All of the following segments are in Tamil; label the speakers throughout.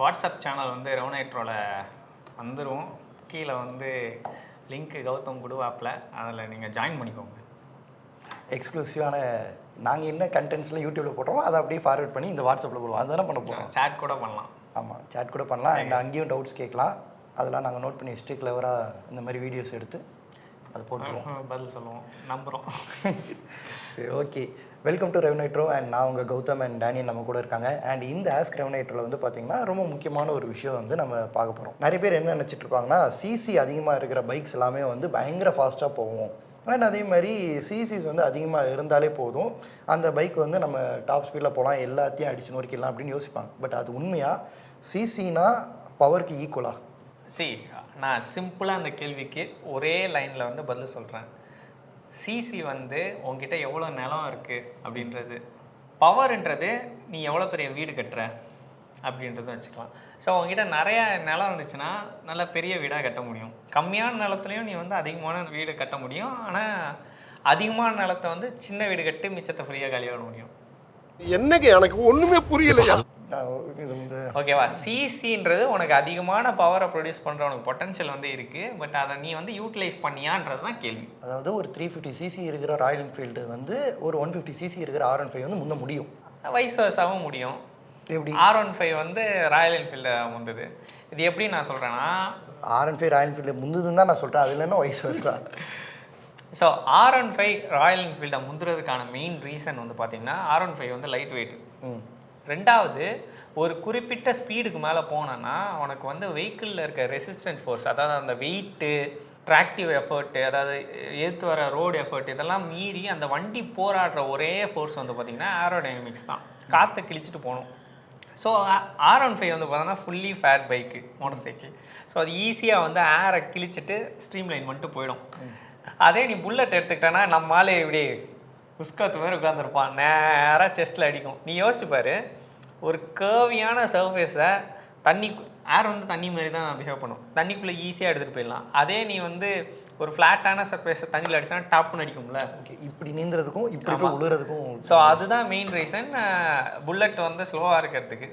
Speaker 1: வாட்ஸ்அப் சேனல் வந்து ரவுனைட்ரோவில் வந்துடும். கீழே வந்து லிங்க்கு கௌதம் குடுவாப்பில், அதில் நீங்கள் ஜாயின் பண்ணிக்கோங்க.
Speaker 2: எக்ஸ்க்ளூசிவான நாங்கள் என்ன கண்டென்ட்ஸ்லாம் யூடியூப்பில் போடுறோமோ அதை அப்படியே ஃபார்வர்ட் பண்ணி இந்த வாட்ஸ்அப்பில் போடுவோம். அதுதானே பண்ண போகிறோம்.
Speaker 1: சேட் கூட பண்ணலாம்.
Speaker 2: ஆமாம், சேட் கூட பண்ணலாம். அண்ட் அங்கேயும் டவுட்ஸ் கேட்கலாம். அதெல்லாம் நாங்கள் நோட் பண்ணி வச்சுட்டு கிளவராக இந்த மாதிரி வீடியோஸ் எடுத்து அதை போட்டுருவோம்,
Speaker 1: பதில் சொல்லுவோம், நம்புகிறோம்.
Speaker 2: சரி, ஓகே. வெல்கம் டு ரெவனைட்ரோ. அண்ட் நான் உங்கள் கௌதம் அண்ட் டேனியல் நம்ம கூட இருக்காங்க. அண்ட் இந்த ஆஸ்க் ரெவனைட்ரோவில் வந்து பார்த்திங்கன்னா ரொம்ப முக்கியமான ஒரு விஷயம் வந்து நம்ம பார்க்க போகிறோம். நிறைய பேர் என்ன நினச்சிட்டு இருப்பாங்கன்னா, சிசி அதிகமாக இருக்கிற பைக்ஸ் எல்லாமே வந்து பயங்கர ஃபாஸ்ட்டாக போகும். அண்ட் அதே மாதிரி சிசிஸ் வந்து அதிகமாக இருந்தாலே போதும், அந்த பைக் வந்து நம்ம டாப் ஸ்பீடில் போகலாம், எல்லாத்தையும் அடிச்சு நோக்கிடலாம் அப்படின்னு யோசிப்பாங்க. பட் அது உண்மையாக சிசினா பவருக்கு ஈக்குவலா?
Speaker 1: நான் சிம்பிளாக அந்த கேள்விக்கு ஒரே லைனில் வந்து பதில் சொல்கிறேன். சிசி வந்து உங்ககிட்ட எவ்வளோ நிலம் இருக்குது அப்படின்றது, பவர்ன்றது நீ எவ்வளோ பெரிய வீடு கட்டுற அப்படின்றத வச்சுக்கலாம். ஸோ உங்ககிட்ட நிறையா நிலம் இருந்துச்சுன்னா நல்ல பெரிய வீடாக கட்ட முடியும். கம்மியான நிலத்துலையும் நீ வந்து அதிகமான வீடு கட்ட முடியும். ஆனால் அதிகமான நிலத்தை வந்து சின்ன வீடு கட்டி மிச்சத்தை ஃப்ரீயாக காலி பண்ண முடியும்.
Speaker 3: என்னங்க எனக்கு ஒன்றுமே புரியலையா?
Speaker 1: ஓகேவா? சிசின்றது உனக்கு அதிகமான பவரை ப்ரொடியூஸ் பண்ணுற உனக்கு பொட்டன்ஷியல் வந்து இருக்குது. பட் அதை நீ வந்து யூட்டிலைஸ் பண்ணியான்றது தான் கேள்வி.
Speaker 2: அதாவது ஒரு 350 சிசி இருக்கிற ராயல் என்ஃபீல்டு வந்து ஒரு 150 சிசி இருக்கிற R15 வந்து முன்ன முடியும்,
Speaker 1: வைஸ் வர்சாவும் முடியும்.
Speaker 2: எப்படி?
Speaker 1: R15 வந்து ராயல் என்ஃபீல்டை முந்துது. இது எப்படி நான் சொல்கிறேன்னா,
Speaker 2: R15 ராயல் என்ஃபீல்டு முந்துதுன்னு தான் நான் சொல்கிறேன். அது இல்லைன்னா vice versa.
Speaker 1: So R15 royal என்ஃபீல்டை முந்துறதுக்கான மெயின் ரீசன் வந்து பார்த்தீங்கன்னா, R15 வந்து லைட் வெயிட். ரெண்டாவது, ஒரு குறிப்பிட்ட ஸ்பீடுக்கு மேலே போனோன்னா உனக்கு வந்து வெஹிக்கிளில் இருக்க ரெசிஸ்டன்ட் ஃபோர்ஸ், அதாவது அந்த வெயிட்டு, ட்ராக்டிவ் எஃபர்ட்டு, அதாவது ஏற்று வர ரோடு எஃபர்ட், இதெல்லாம் மீறி அந்த வண்டி போராடுற ஒரே ஃபோர்ஸ் வந்து பார்த்திங்கன்னா ஏரோடைனமிக்ஸ் தான். காற்றை கிழிச்சிட்டு போகணும். ஸோ R15 வந்து பார்த்தோன்னா fully faired bike, motorcycle. So அது ஈஸியாக வந்து ஏரை கிழிச்சிட்டு ஸ்ட்ரீம் லைன் மட்டும் போயிடும். அதே நீ புல்லட் எடுத்துக்கிட்டேன்னா நம்மளாலே இப்படி உஸ்காத்து மாதிரி உட்காந்துருப்பான், நேராக செஸ்ட்டில் அடிக்கும். நீ யோசிப்பார், ஒரு கர்வியான சர்ஃபேஸை தண்ணி, ஏர் வந்து தண்ணி மாதிரி தான் பிஹேவ் பண்ணும், தண்ணிக்குள்ளே ஈஸியாக எடுத்துகிட்டு போயிடலாம். அதே நீ வந்து ஒரு ஃப்ளாட்டான சர்ஃபேஸை தண்ணியில் அடிச்சா டாப்புன்னு அடிக்கும்ல.
Speaker 2: இப்படி நீந்துறதுக்கும் இப்படி உழுறதுக்கும்.
Speaker 1: ஸோ அதுதான் மெயின் ரீசன் புல்லட் வந்து ஸ்லோவாக இருக்கிறதுக்கு.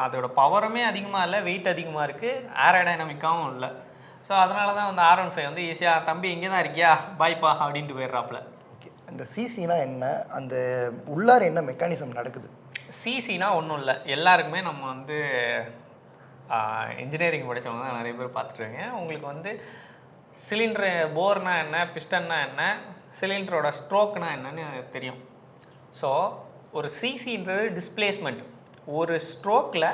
Speaker 1: அதோட பவருமே அதிகமாக இல்லை, வெயிட் அதிகமாக இருக்குது, ஏரோடைனமிக்காகவும் இல்லை. ஸோ அதனால தான் வந்து R15 வந்து ஈஸியாக தம்பி இங்கே தான் இருக்கியா பாய்ப்பா அப்படின்ட்டு போயிடுறாப்புல.
Speaker 2: ஓகே, அந்த சிசினா என்ன, அந்த உள்ளார என்ன மெக்கானிசம் நடக்குது?
Speaker 1: சிசினா ஒன்றும் இல்லை, எல்லாருக்குமே நம்ம வந்து இன்ஜினியரிங் படித்தவங்க தான் நிறைய பேர் பார்த்துருவீங்க. உங்களுக்கு வந்து சிலிண்டரு போர்னா என்ன, பிஸ்டன்னா என்ன, சிலிண்டரோட ஸ்ட்ரோக்னா என்னன்னு தெரியும். ஸோ ஒரு சிசின்றது டிஸ்பிளேஸ்மெண்ட். ஒரு ஸ்ட்ரோக்கில்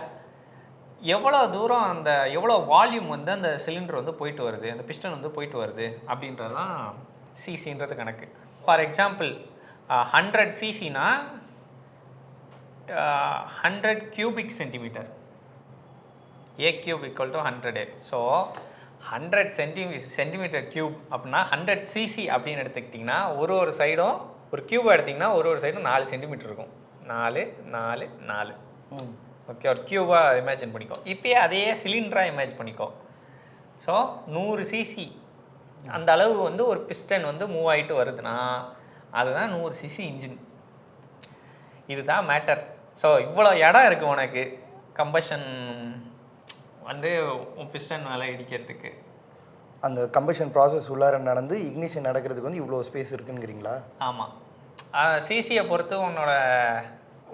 Speaker 1: எவ்வளோ தூரம் அந்த எவ்வளோ வால்யூம் வந்து அந்த சிலிண்டர் வந்து போயிட்டு வருது, அந்த பிஸ்டன் வந்து போயிட்டு வருது அப்படின்றது தான் சிசின்றது கணக்கு. For example 100 சிசினா 100 cubic centimetre, A cube equal to 100A. So 100 centimetre cube அப்படின்னா 100 சிசி அப்படின்னு எடுத்துக்கிட்டிங்கன்னா ஒரு சைடும் ஒரு கியூபாக எடுத்திங்கன்னா ஒரு சைடும் 4 சென்டிமீட்டர் இருக்கும். 4 4 4. ஓகே, ஒரு கியூபாக இமேஜின் பண்ணிக்கோ. இப்போயே அதையே சிலிண்டராக இமேஜ் பண்ணிக்கோ. ஸோ 100 சிசி அந்த அளவு வந்து ஒரு பிஸ்டன் வந்து மூவ் ஆகிட்டு வருதுன்னா அதுதான் 100 சிசி இன்ஜின். இதுதான் மேட்டர். ஸோ இவ்வளோ இடம் இருக்குது உனக்கு கம்பஷன் வந்து பிஸ்டன் மேலே இடிக்கிறதுக்கு.
Speaker 2: அந்த கம்பஷன் ப்ராசஸ் உள்ளார நடந்து இக்னிஷன் நடக்கிறதுக்கு வந்து இவ்வளோ ஸ்பேஸ் இருக்குங்கிறீங்களா?
Speaker 1: ஆமாம், சிசியை பொறுத்து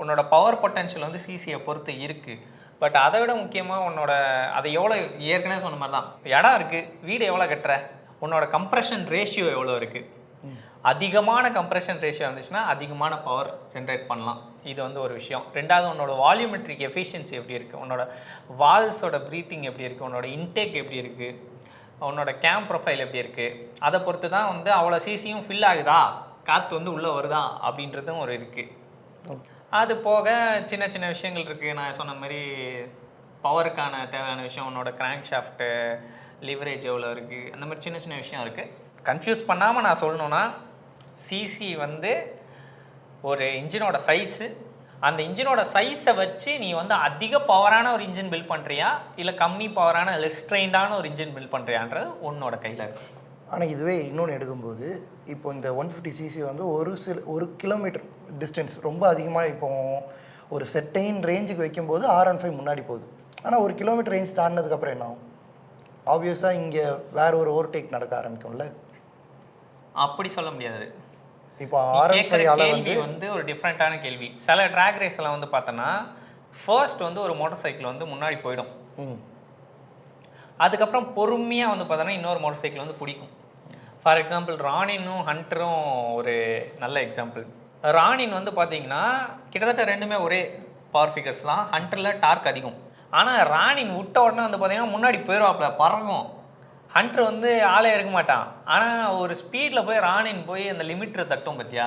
Speaker 1: உன்னோட பவர் பொட்டன்ஷியல் வந்து சிசியை பொறுத்து இருக்குது. பட் அதை விட முக்கியமாக அதை எவ்வளோ, ஏற்கனவே சொன்ன மாதிரி தான், இடம் இருக்குது, வீடு எவ்வளோ கட்டுற, உன்னோட கம்ப்ரெஷன் ரேஷியோ எவ்வளோ இருக்குது. அதிகமான கம்ப்ரெஷன் ரேஷியோ இருந்துச்சுன்னா அதிகமான பவர் ஜென்ரேட் பண்ணலாம். இது வந்து ஒரு விஷயம். ரெண்டாவது, உன்னோட வால்யூமெட்ரிக் எஃபிஷியன்சி எப்படி இருக்குது, உன்னோட வால்ஸோட ப்ரீத்திங் எப்படி இருக்குது, உன்னோட இன்டேக் எப்படி இருக்குது, உன்னோட கேம் ப்ரொஃபைல் எப்படி இருக்குது, அதை பொறுத்து தான் வந்து அவ்வளோ சிசியும் ஃபில் ஆகுதா, காற்று வந்து உள்ளே வருதா அப்படின்றதும் ஒரு இருக்குது. அது போக சின்ன சின்ன விஷயங்கள் இருக்குது. நான் சொன்ன மாதிரி பவருக்கான தேவையான விஷயம், உன்னோட கிராங்க் ஷாஃப்ட்டு, லிவரேஜ் எவ்வளோ இருக்குது, அந்த மாதிரி சின்ன சின்ன விஷயம் இருக்குது. கன்ஃபியூஸ் பண்ணாமல் நான் சொல்லணுன்னா, சிசி வந்து ஒரு இன்ஜினோட சைஸு, அந்த இன்ஜினோட சைஸை வச்சு நீ வந்து அதிக பவரான ஒரு இன்ஜின் பில்ட் பண்ணுறியா இல்லை கம்மி பவரான ரெஸ்ட்ரெயின்டான ஒரு இன்ஜின் பில்ட் பண்ணுறியான்றது உன்னோட கையில் இருக்குது.
Speaker 2: ஆனால் இதுவே இன்னொன்று எடுக்கும்போது, இப்போ இந்த 150 சிசி வந்து ஒரு கிலோமீட்டர் டிஸ்டன்ஸ் ரொம்ப அதிகமாக, இப்போ ஒரு செட்டைன் ரேஞ்சுக்கு வைக்கும்போது R15 முன்னாடி போகுது. ஆனால் 1 கிலோமீட்டர் ரேஞ்ச் தாண்டினதுக்கப்புறம் என்ன ஆகும்? ஆப்வியஸாக இங்கே வேற ஒரு ஓவர்டேக் நடக்க ஆரம்பிக்கும்ல.
Speaker 1: அப்படி சொல்ல முடியாது.
Speaker 2: இப்போ
Speaker 1: கேட்குற
Speaker 2: R15
Speaker 1: கேள்வி வந்து ஒரு டிஃப்ரெண்ட்டான கேள்வி. சில ட்ராக் ரேஸ்லாம் வந்து பார்த்தோன்னா ஃபர்ஸ்ட் வந்து ஒரு மோட்டார் சைக்கிள் வந்து முன்னாடி போயிடும். அதுக்கப்புறம் பொறுமையாக வந்து பார்த்தோன்னா இன்னொரு மோட்டார் சைக்கிள் வந்து பிடிக்கும். ஃபார் எக்ஸாம்பிள் ராணினும் ஹண்டரும் ஒரு நல்ல எக்ஸாம்பிள். ராணின் வந்து பார்த்தீங்கன்னா கிட்டத்தட்ட ரெண்டுமே ஒரே பவர் ஃபிகர்ஸ் தான். ஹண்டரில் டார்க் அதிகம். ஆனால் ராணின் விட்ட உடனே வந்து பார்த்தீங்கன்னா முன்னாடி போயிடுவாப்புல, பறக்கும். ஹண்டர் வந்து ஆளே இருக்க மாட்டான். ஆனால் ஒரு ஸ்பீடில் போய் ராணின் போய் அந்த லிமிட்டரை தட்டும் பார்த்தியா,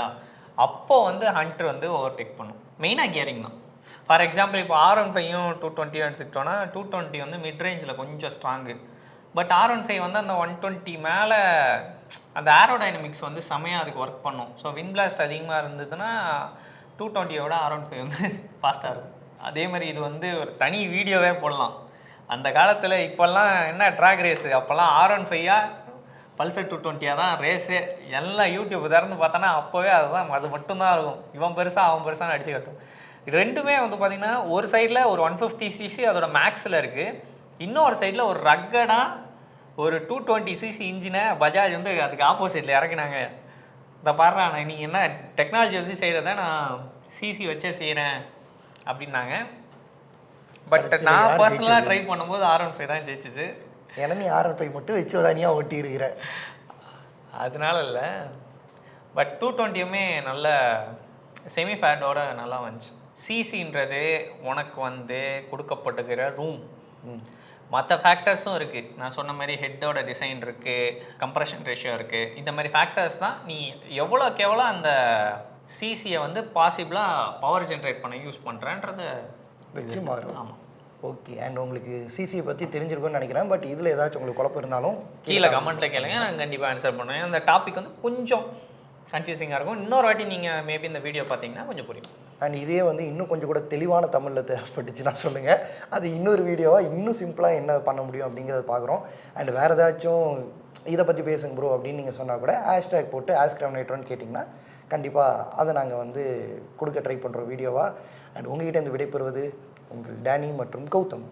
Speaker 1: அப்போது வந்து ஹண்டர் வந்து ஓவர்டேக் பண்ணும். மெயினாக கியரிங் தான். ஃபார் எக்ஸாம்பிள் இப்போ R15யும் 220 எடுத்துக்கிட்டோன்னா 220 வந்து மிட் ரேஞ்சில் கொஞ்சம் ஸ்ட்ராங்கு. பட் R15 வந்து அந்த 120 மேலே அந்த ஏரோடைனமிக்ஸ் வந்து செமையாக அதுக்கு ஒர்க் பண்ணும். ஸோ வின் பிளாஸ்ட் அதிகமாக இருந்ததுன்னா 220யோட R15 வந்து ஃபாஸ்ட்டாக இருக்கும். அதே மாதிரி இது வந்து ஒரு தனி வீடியோவே போடலாம். அந்த காலத்தில் இப்போல்லாம் என்ன ட்ராக் ரேஸு, அப்போல்லாம் R15 பல்சர் 220 தான் ரேஸு. எல்லாம் யூடியூப் திறந்து பார்த்தோன்னா அப்போவே அதுதான், அது மட்டும்தான் இருக்கும். இவன் பெருசாக அவன் பெருசாக அடிச்சு கட்டும். ரெண்டுமே வந்து பார்த்திங்கன்னா ஒரு சைடில் ஒரு 150cc அதோட மேக்ஸில் இருக்குது, இன்னொரு சைடில் ஒரு ரக்கடாக ஒரு 220cc இன்ஜினை பஜாஜ் வந்து அதுக்கு ஆப்போசிட்டில் இறக்குனாங்க. இதை பாடுறா, நான் நீங்கள் என்ன டெக்னாலஜி வச்சு செய்கிறத நான் சிசி வச்சே செய்கிறேன் அப்படின்னாங்க. பட் நான் பர்சனலாக ட்ரை பண்ணும்போது R15 தான் ஜெயிச்சிச்சு.
Speaker 2: ஏன்னா நீ R15 மட்டும் வச்சு தனியாக ஓட்டி இருக்கிற
Speaker 1: அதனால இல்லை. பட் 220யுமே நல்ல செமி ஃபேட்டோட நல்லா வந்துச்சு. சிசின்றது உனக்கு வந்து கொடுக்கப்பட்டுக்கிற ரூம், மற்ற ஃபேக்டர்ஸும் இருக்குது. நான் சொன்ன மாதிரி ஹெட்டோட டிசைன் இருக்குது, கம்ப்ரெஷன் ரேஷியோ இருக்குது. இந்த மாதிரி ஃபேக்டர்ஸ் தான் நீ எவ்வளோக்கு எவ்வளோ அந்த சிசியை வந்து பாசிபிளாக பவர் ஜென்ரேட் பண்ண யூஸ் பண்ணுறேன்றத
Speaker 2: வச்சு மாறும்.
Speaker 1: ஆமாம்.
Speaker 2: ஓகே. அண்ட் உங்களுக்கு சிசியை பற்றி தெரிஞ்சிருக்கும்னு நினைக்கிறேன். பட் இதில் ஏதாச்சும் உங்களுக்கு குழப்பம் இருந்தாலும்
Speaker 1: கீழே கமெண்ட்டில் கேளுங்க, நான் கண்டிப்பாக ஆன்சர் பண்ணுவேன். அந்த டாபிக் வந்து கொஞ்சம் கன்ஃபியூசிங்காக இருக்கும். இன்னொரு வாட்டி நீங்கள் மேபி இந்த வீடியோ பார்த்தீங்கன்னா கொஞ்சம் புரியும்.
Speaker 2: அண்ட் இதே வந்து இன்னும் கொஞ்சம் கூட தெளிவான தமிழில் தேவைப்பட்டுச்சுன்னா சொல்லுங்கள். அது இன்னொரு வீடியோவாக இன்னும் சிம்பிளாக என்ன பண்ண முடியும் அப்படிங்கிறத பார்க்குறோம். அண்ட் வேறு ஏதாச்சும் இதை பற்றி பேசுங்க ப்ரோ அப்படின்னு நீங்கள் சொன்னால் கூட ஹேஷ்டேக் போட்டு ஆஸ்க் ரெவனேட்டர்னு கேட்டிங்கன்னா கண்டிப்பாக அதை நாங்கள் வந்து கொடுக்க ட்ரை பண்ணுறோம் வீடியோவாக. அண்ட் உங்கள்கிட்ட இந்த விடைபெறுவது உங்கள் டேனி மற்றும் கௌதம்.